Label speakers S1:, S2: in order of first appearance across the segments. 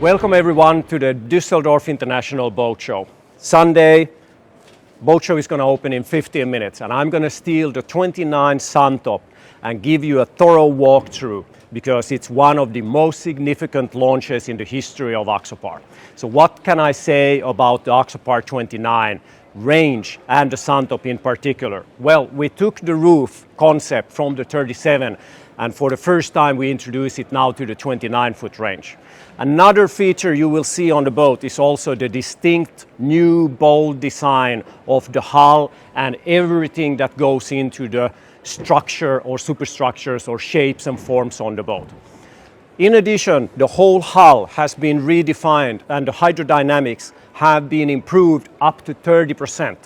S1: Welcome everyone to the Düsseldorf International Boat Show. Sunday, boat show is going to open in 15 minutes and I'm going to steal the 29 Suntop and give you a thorough walkthrough because it's one of the most significant launches in the history of Axopar. So what can I say about the Axopar 29 range and the Suntop in particular? Well, we took the roof concept from the 37 and for the first time we introduce it now to the 29-foot range. Another feature you will see on the boat is also the distinct new bold design of the hull and everything that goes into the structure or superstructures or shapes and forms on the boat. In addition, the whole hull has been redefined and the hydrodynamics have been improved up to 30%,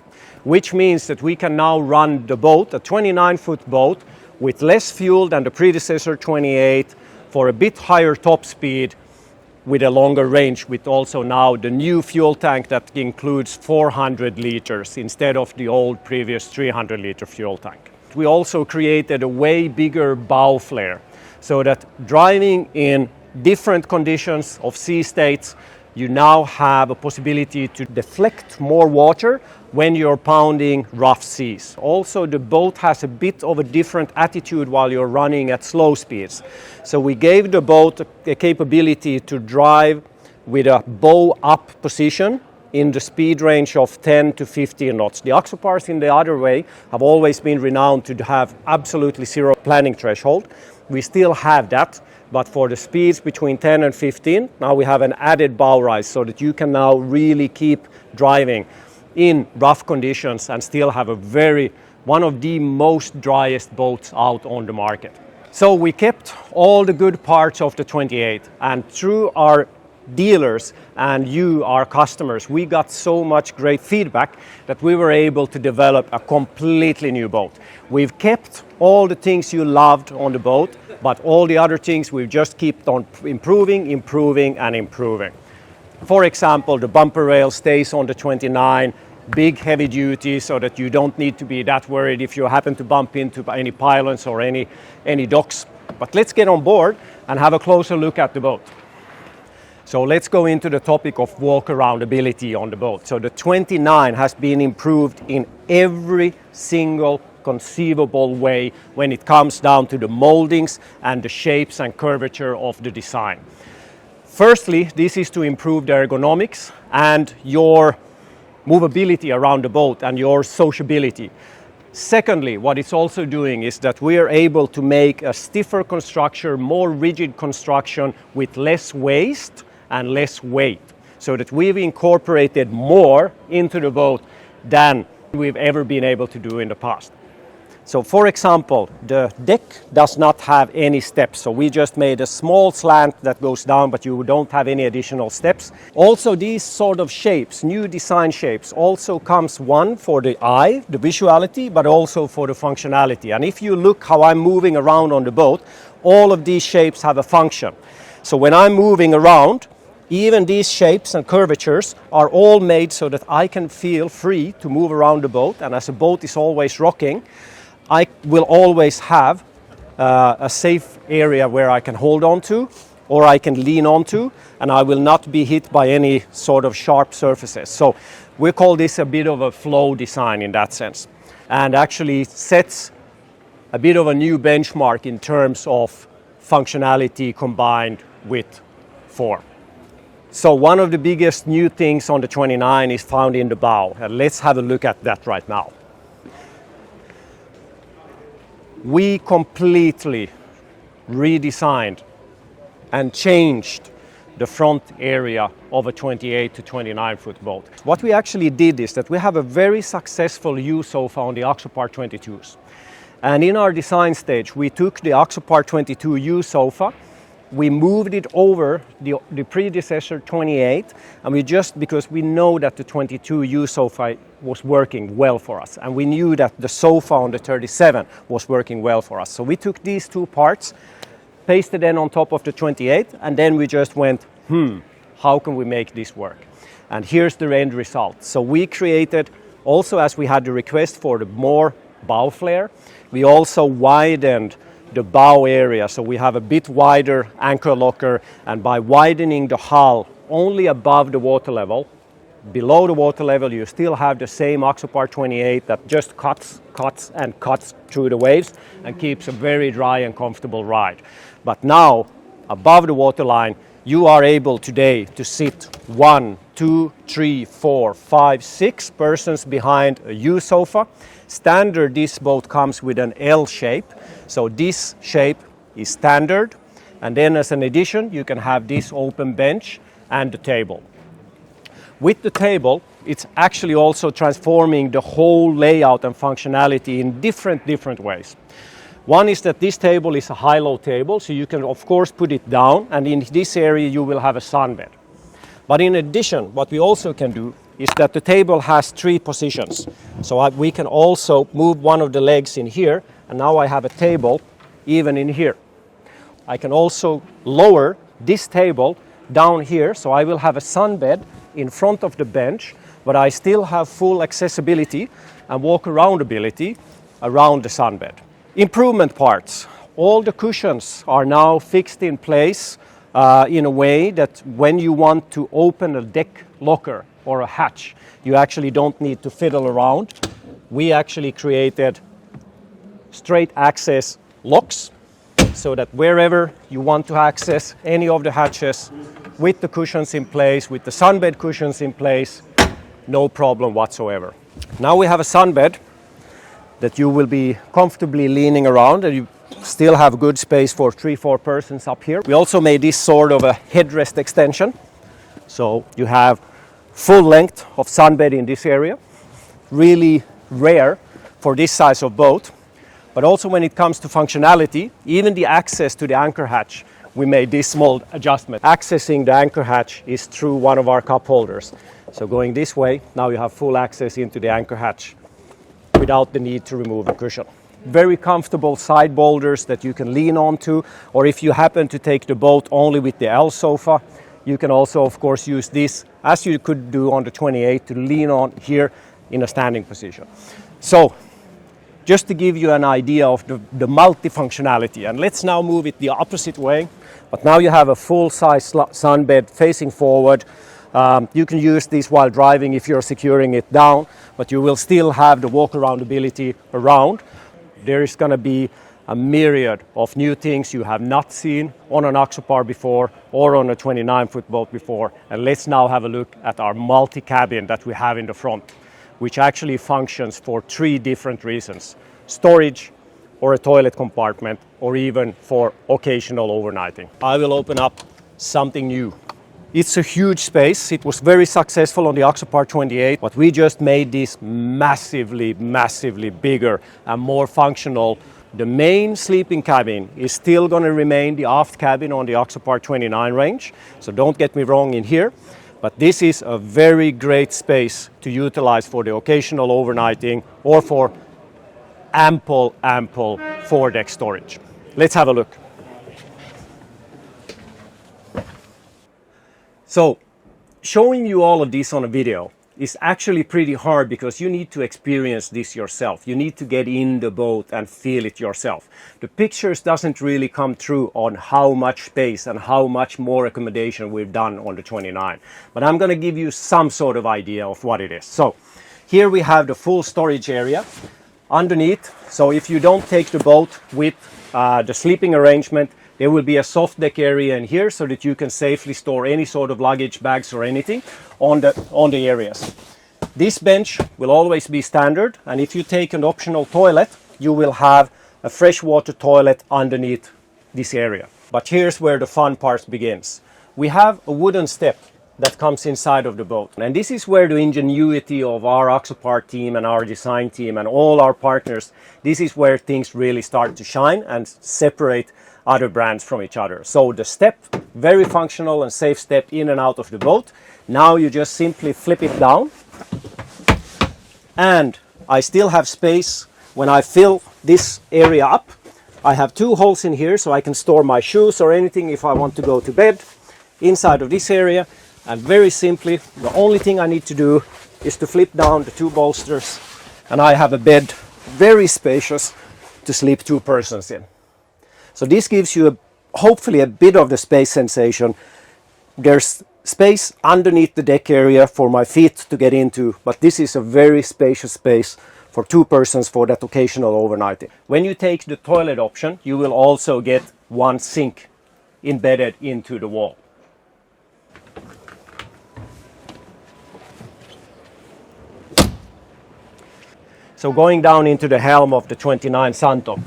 S1: which means that we can now run the boat, a 29-foot boat, with less fuel than the predecessor 28 for a bit higher top speed with a longer range, with also now the new fuel tank that includes 400 liters instead of the old previous 300 liter fuel tank. We also created a way bigger bow flare so that driving in different conditions of sea states, you now have a possibility to deflect more water when you're pounding rough seas. Also, the boat has a bit of a different attitude while you're running at slow speeds. So we gave the boat a capability to drive with a bow up position in the speed range of 10 to 15 knots. The Axopars in the other way have always been renowned to have absolutely zero planning threshold. We still have that, but for the speeds between 10 and 15, now we have an added bow rise so that you can now really keep driving in rough conditions and still have one of the most driest boats out on the market. So we kept all the good parts of the 28, and through our dealers and you, our customers, we got so much great feedback that we were able to develop a completely new boat. We've kept all the things you loved on the boat, but all the other things we've just kept on improving. For example, the bumper rail stays on the 29, big heavy duty, so that you don't need to be that worried if you happen to bump into any pylons or any docks. But let's get on board and have a closer look at the boat. So let's go into the topic of walk-around ability on the boat. So the 29 has been improved in every single conceivable way when it comes down to the moldings and the shapes and curvature of the design. Firstly, this is to improve the ergonomics and your movability around the boat and your sociability. Secondly, what it's also doing is that we are able to make a stiffer construction, more rigid construction with less waste and less weight, so that we've incorporated more into the boat than we've ever been able to do in the past. So for example, the deck does not have any steps, so we just made a small slant that goes down, but you don't have any additional steps. Also, these sort of shapes, new design shapes, also comes one for the eye, the visuality, but also for the functionality. And if you look how I'm moving around on the boat, all of these shapes have a function. So when I'm moving around, even these shapes and curvatures are all made so that I can feel free to move around the boat, and as the boat is always rocking, I will always have a safe area where I can hold on to or I can lean onto, and I will not be hit by any sort of sharp surfaces. So we call this a bit of a flow design in that sense, and actually sets a bit of a new benchmark in terms of functionality combined with form. So one of the biggest new things on the 29 is found in the bow, and let's have a look at that right now. We completely redesigned and changed the front area of a 28 to 29 foot boat. What we actually did is that we have a very successful U-sofa on the Axopar 22s. And in our design stage, we took the Axopar 22 U-sofa, we moved it over the predecessor 28, and because we know that the 22 U-sofa was working well for us, and we knew that the sofa on the 37 was working well for us. So we took these two parts, pasted them on top of the 28, and then we just went, how can we make this work? And here's the end result. So we created, also as we had the request for the more bow flare, we also widened the bow area. So we have a bit wider anchor locker, and by widening the hull only above the water level, below the water level you still have the same Axopar 28 that just cuts through the waves and keeps a very dry and comfortable ride. But now above the waterline you are able today to sit 1, 2, 3, 4, 5, 6 persons behind a U sofa. Standard, this boat comes with an L shape, so this shape is standard, and then as an addition you can have this open bench and the table. With the table, it's actually also transforming the whole layout and functionality in different ways. One is that this table is a high-low table, so you can of course put it down, and in this area you will have a sunbed. But in addition, what we also can do is that the table has 3 positions. So we can also move one of the legs in here, and now I have a table even in here. I can also lower this table down here, so I will have a sunbed in front of the bench, but I still have full accessibility and walk around ability around the sunbed. Improvement parts. All the cushions are now fixed in place in a way that when you want to open a deck locker or a hatch, you actually don't need to fiddle around. We actually created straight access locks so that wherever you want to access any of the hatches with the cushions in place, with the sunbed cushions in place, no problem whatsoever. Now we have a sunbed that you will be comfortably leaning around, and you still have good space for 3-4 persons up here. We also made this sort of a headrest extension, so you have full length of sunbed in this area. Really rare for this size of boat. But also when it comes to functionality, even the access to the anchor hatch, we made this small adjustment. Accessing the anchor hatch is through one of our cup holders. So going this way, now you have full access into the anchor hatch without the need to remove the cushion. Very comfortable side boulders that you can lean onto, or if you happen to take the boat only with the L sofa, you can also of course use this, as you could do on the 28, to lean on here in a standing position. So just to give you an idea of the multifunctionality, and let's now move it the opposite way. But now you have a full-size sunbed facing forward. You can use this while driving if you're securing it down, but you will still have the walk-around ability around. There is going to be a myriad of new things you have not seen on an Axopar before or on a 29-foot boat before. And let's now have a look at our multi-cabin that we have in the front, which actually functions for 3 different reasons: storage, or a toilet compartment, or even for occasional overnighting. I will open up something new. It's a huge space. It was very successful on the Axopar 28, but we just made this massively bigger and more functional. The main sleeping cabin is still going to remain the aft cabin on the Axopar 29 range, so don't get me wrong in here. But this is a very great space to utilize for the occasional overnighting or for ample foredeck storage. Let's have a look. So, showing you all of this on a video is actually pretty hard because you need to experience this yourself. You need to get in the boat and feel it yourself. The pictures doesn't really come through on how much space and how much more accommodation we've done on the 29. But I'm going to give you some sort of idea of what it is. So here we have the full storage area underneath. So if you don't take the boat with the sleeping arrangement, there will be a soft deck area in here so that you can safely store any sort of luggage, bags or anything on the areas. This bench will always be standard, and if you take an optional toilet, you will have a freshwater toilet underneath this area. But here's where the fun part begins. We have a wooden step that comes inside of the boat, and this is where the ingenuity of our Axopar team and our design team and all our partners, this is where things really start to shine and separate other brands from each other. So the step, very functional and safe step in and out of the boat. Now you just simply flip it down, and I still have space when I fill this area up. I have 2 holes in here so I can store my shoes or anything if I want to go to bed inside of this area. And very simply, the only thing I need to do is to flip down the 2 bolsters, and I have a bed very spacious to sleep 2 persons in. So this gives you hopefully a bit of the space sensation. There's space underneath the deck area for my feet to get into, but this is a very spacious space for 2 persons for that occasional overnighting. When you take the toilet option, you will also get one sink embedded into the wall. So going down into the helm of the 29 Santo,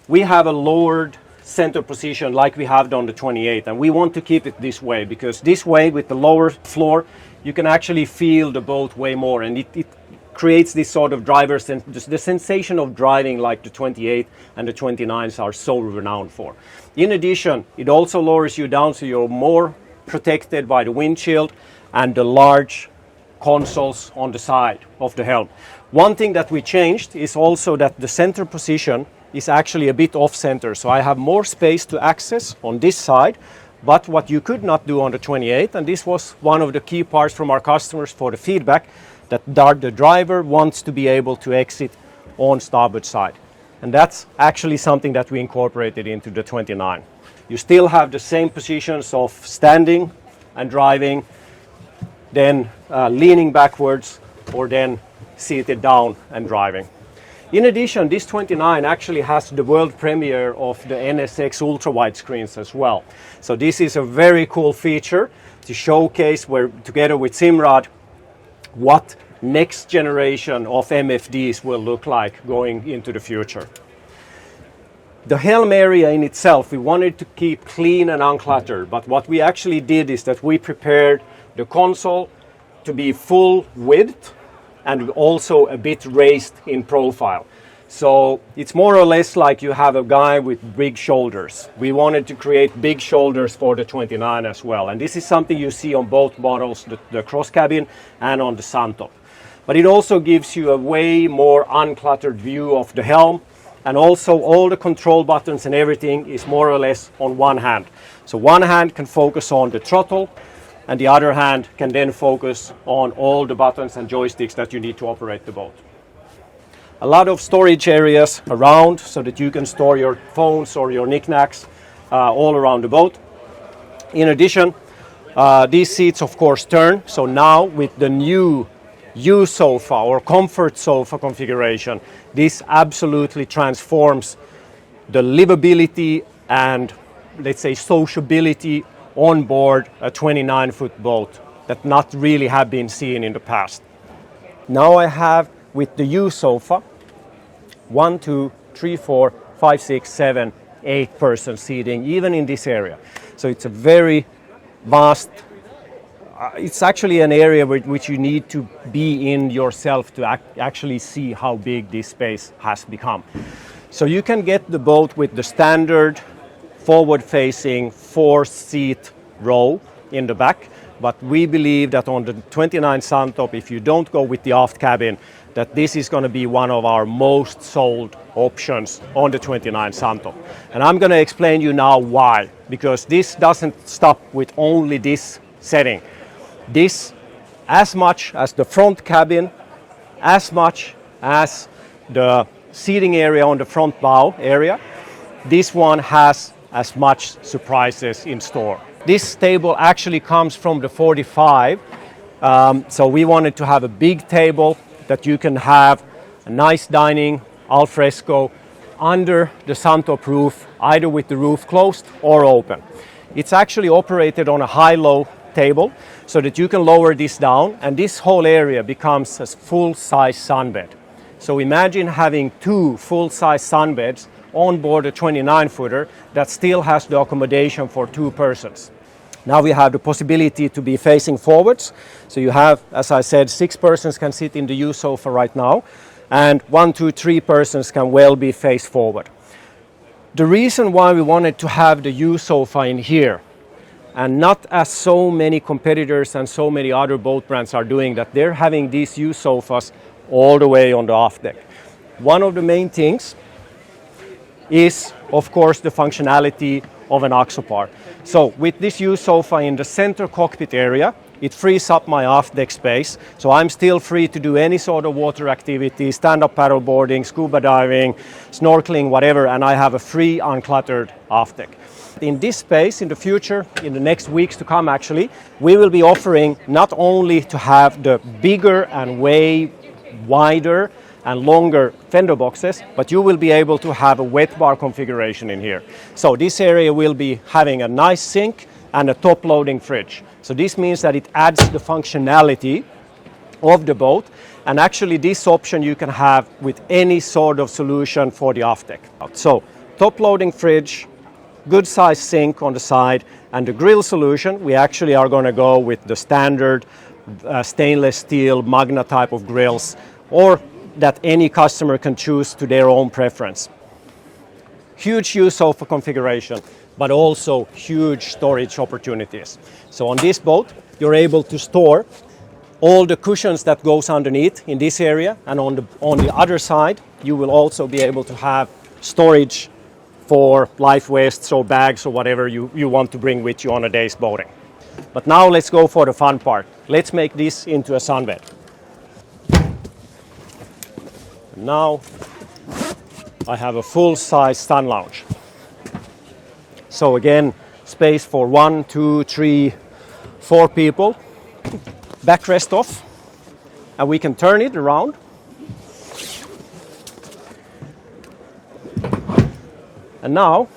S1: we have a lowered center position like we have on the 28, and we want to keep it this way because this way with the lower floor you can actually feel the boat way more, and it creates this sort of the sensation of driving like the 28 and the 29s are so renowned for. In addition, it also lowers you down so you're more protected by the windshield and the large consoles on the side of the helm. One thing that we changed is also that the center position is actually a bit off center, so I have more space to access on this side, but what you could not do on the 28, and this was one of the key parts from our customers for the feedback, that the driver wants to be able to exit on starboard side, and that's actually something that we incorporated into the 29. You still have the same positions of standing and driving, then leaning backwards, or then seated down and driving. In addition, this 29 actually has the world premiere of the NSX ultra-wide screens as well. So this is a very cool feature to showcase where, together with Simrad, what next generation of MFDs will look like going into the future. The helm area in itself, we wanted to keep clean and uncluttered, but what we actually did is that we prepared the console to be full width and also a bit raised in profile. So it's more or less like you have a guy with big shoulders. We wanted to create big shoulders for the 29 as well. And this is something you see on both models, the cross cabin and on the Santo. But it also gives you a way more uncluttered view of the helm. And also all the control buttons and everything is more or less on one hand. So one hand can focus on the throttle, and the other hand can then focus on all the buttons and joysticks that you need to operate the boat. A lot of storage areas around so that you can store your phones or your knickknacks all around the boat. In addition, these seats of course turn, so now with the new U sofa or comfort sofa configuration, this absolutely transforms the livability and, let's say, sociability on board a 29-foot boat that not really have been seen in the past. Now I have with the U sofa 1, 2, 3, 4, 5, 6, 7, 8 person seating even in this area. So it's a very vast, it's actually an area which you need to be in yourself to actually see how big this space has become. So you can get the boat with the standard forward-facing 4-seat row in the back, but we believe that on the 29 Santo, if you don't go with the aft cabin, that this is going to be one of our most sold options on the 29 Santo. And I'm going to explain you now why, because this doesn't stop with only this setting. This, as much as the front cabin, as much as the seating area on the front bow area, this one has as much surprises in store. This table actually comes from the 45, so we wanted to have a big table that you can have a nice dining al fresco under the Santo roof, either with the roof closed or open. It's actually operated on a high-low table so that you can lower this down, and this whole area becomes a full-size sunbed. So imagine having 2 full-size sunbeds on board a 29-footer that still has the accommodation for 2 persons. Now we have the possibility to be facing forwards. So you have, as I said, 6 persons can sit in the U sofa right now, and 1, 2, 3 persons can well be faced forward. The reason why we wanted to have the U sofa in here, and not as so many competitors and so many other boat brands are doing, that they're having these U sofas all the way on the aft deck. One of the main things is, of course, the functionality of an Axopar. So with this U sofa in the center cockpit area, it frees up my aft deck space, so I'm still free to do any sort of water activity, stand-up paddleboarding, scuba diving, snorkeling, whatever, and I have a free, uncluttered aft deck. In this space, in the future, in the next weeks to come actually, we will be offering not only to have the bigger and way wider and longer fender boxes, but you will be able to have a wet bar configuration in here. So this area will be having a nice sink and a top loading fridge. So this means that it adds the functionality of the boat, and actually this option you can have with any sort of solution for the aft deck. So top loading fridge, good size sink on the side, and the grill solution, we actually are going to go with the standard stainless steel Magna type of grills, or that any customer can choose to their own preference. Huge use sofa configuration, but also huge storage opportunities. So on this boat, you're able to store all the cushions that goes underneath in this area, and on the other side, you will also be able to have storage for life vests or bags or whatever you want to bring with you on a day's boating. But now let's go for the fun part. Let's make this into a sunbed. Now I have a full-size sun lounge. So again, space for 1, 2, 3, 4 people. Backrest off, and we can turn it around. And now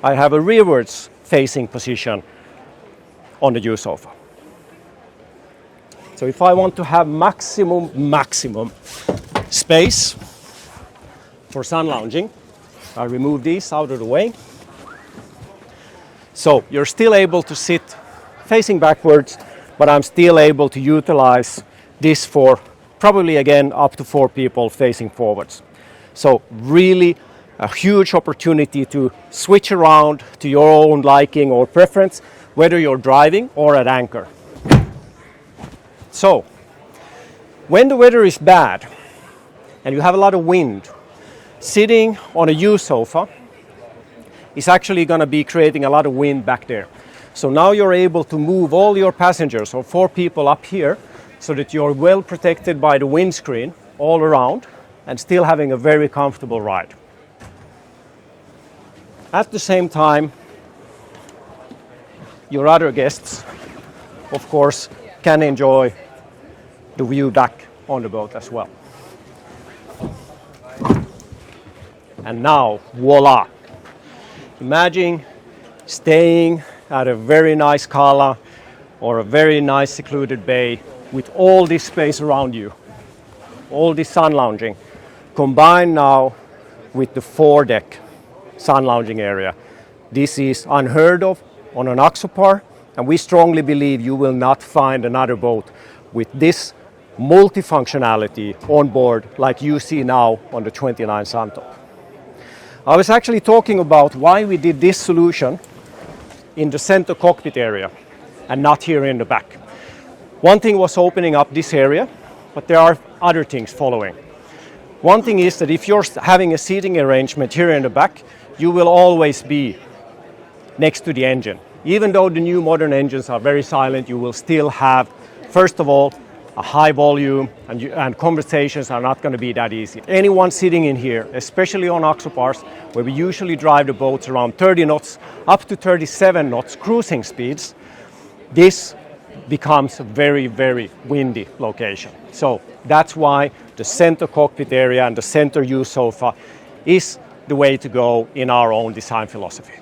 S1: I have a rearwards facing position on the U sofa. So if I want to have maximum space for sun lounging, I remove these out of the way. So you're still able to sit facing backwards, but I'm still able to utilize this for probably again up to 4 people facing forwards. So really a huge opportunity to switch around to your own liking or preference, whether you're driving or at anchor. So when the weather is bad and you have a lot of wind, sitting on a U sofa is actually going to be creating a lot of wind back there. So now you're able to move all your passengers, or 4 people, up here, so that you're well protected by the windscreen all around and still having a very comfortable ride. At the same time, your other guests, of course, can enjoy the view back on the boat as well. And now, voila! Imagine staying at a very nice cala or a very nice secluded bay with all this space around you, all this sun lounging, combined now with the foredeck sun lounging area. This is unheard of on an Axopar, and we strongly believe you will not find another boat with this multifunctionality on board like you see now on the 29 Santo. I was actually talking about why we did this solution in the center cockpit area and not here in the back. One thing was opening up this area, but there are other things following. One thing is that if you're having a seating arrangement here in the back, you will always be next to the engine. Even though the new modern engines are very silent, you will still have, first of all, a high volume, and conversations are not going to be that easy. Anyone sitting in here, especially on Axopars, where we usually drive the boats around 30 knots, up to 37 knots cruising speeds, this becomes a very, very windy location. So that's why the center cockpit area and the center U sofa is the way to go in our own design philosophy.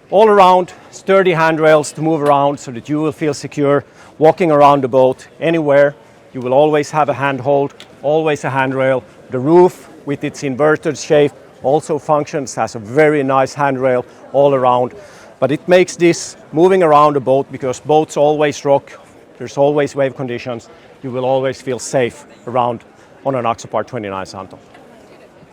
S1: All around, sturdy handrails to move around so that you will feel secure walking around the boat anywhere. You will always have a handhold, always a handrail. The roof with its inverted shape also functions as a very nice handrail all around. But it makes this moving around the boat, because boats always rock, there's always wave conditions, you will always feel safe around on an Axopar 29 Santo.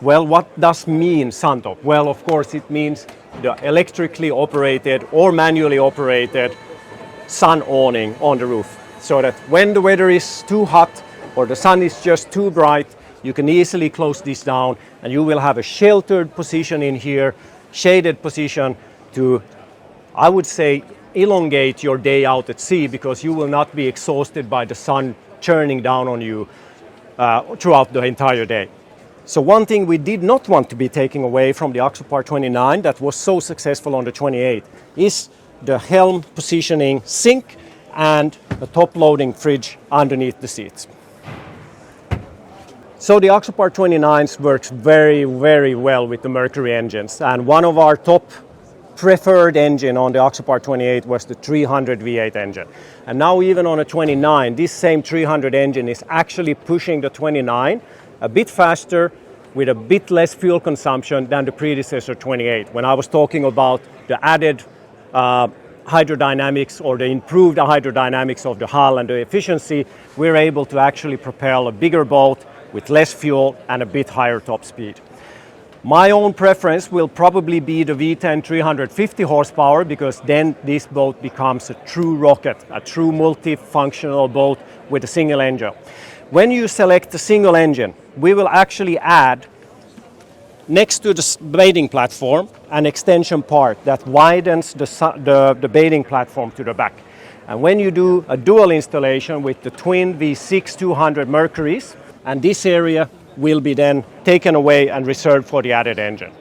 S1: Well, what does mean Santo? Well, of course, it means the electrically operated or manually operated sun awning on the roof, so that when the weather is too hot or the sun is just too bright, you can easily close this down and you will have a sheltered position in here, shaded position to, I would say, elongate your day out at sea, because you will not be exhausted by the sun churning down on you throughout the entire day. So one thing we did not want to be taking away from the Axopar 29 that was so successful on the 28 is the helm positioning sink and a top-loading fridge underneath the seats. So the Axopar 29s works very, very well with the Mercury engines, and one of our top preferred engine on the Axopar 28 was the 300 V8 engine. And now even on a 29, this same 300 engine is actually pushing the 29 a bit faster with a bit less fuel consumption than the predecessor 28. When I was talking about the added hydrodynamics or the improved hydrodynamics of the hull and the efficiency, we're able to actually propel a bigger boat with less fuel and a bit higher top speed. My own preference will probably be the V10 350 horsepower, because then this boat becomes a true rocket, a true multifunctional boat with a single engine. When you select a single engine, we will actually add, next to the baiting platform, an extension part that widens the baiting platform to the back. And when you do a dual installation with the twin V6 200 Mercuries, and this area will be then taken away and reserved for the added engine.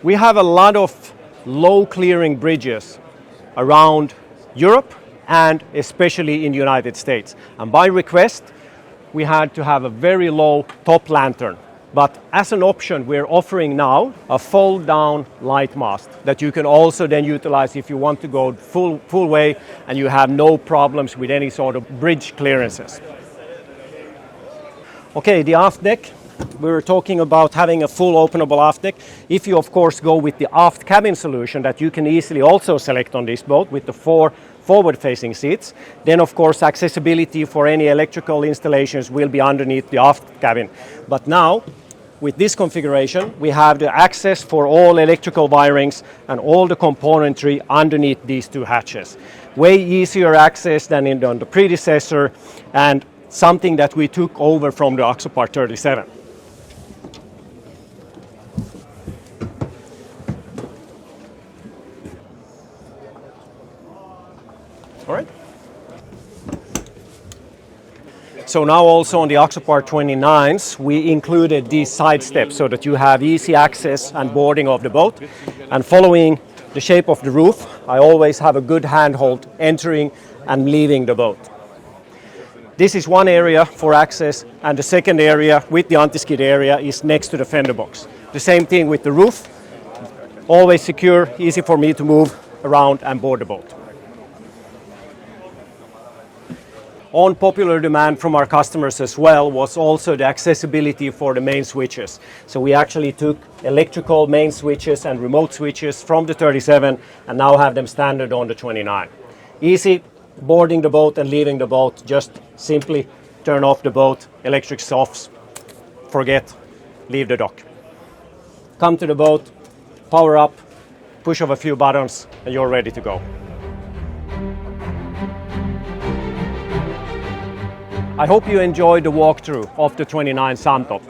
S1: We have a lot of low clearing bridges around Europe and especially in the United States. And by request, we had to have a very low top lantern. But as an option, we're offering now a fold down light mast that you can also then utilize if you want to go full way and you have no problems with any sort of bridge clearances. Okay, the aft deck. We were talking about having a full openable aft deck. If you of course go with the aft cabin solution that you can easily also select on this boat with the 4 forward-facing seats, then of course accessibility for any electrical installations will be underneath the aft cabin. But now, with this configuration, we have the access for all electrical wirings and all the componentry underneath these 2 hatches. Way easier access than on the predecessor, and something that we took over from the Axopar 37. All right. So now also on the Axopar 29s, we included these side steps so that you have easy access and boarding of the boat. And following the shape of the roof, I always have a good handhold entering and leaving the boat. This is one area for access, and the second area with the anti-skid area is next to the fender box. The same thing with the roof, always secure, easy for me to move around and board the boat. On popular demand from our customers as well was also the accessibility for the main switches. So we actually took electrical main switches and remote switches from the 37 and now have them standard on the 29. Easy boarding the boat and leaving the boat, just simply turn off the boat, electrics off, forget, leave the dock. Come to the boat, power up, push of a few buttons, and you're ready to go. I hope you enjoyed the walkthrough of the 29 Sandtop.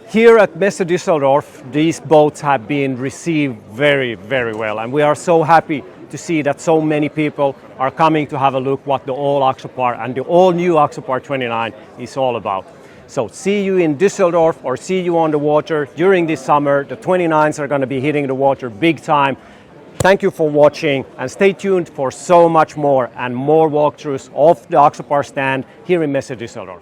S1: Here at Messe Düsseldorf, these boats have been received very, very well, and we are so happy to see that so many people are coming to have a look what the all Axopar and the all new Axopar 29 is all about. So see you in Düsseldorf or see you on the water during this summer. The 29s are going to be hitting the water big time. Thank you for watching, and stay tuned for so much more and more walkthroughs of the Axopar stand here in Messe Düsseldorf.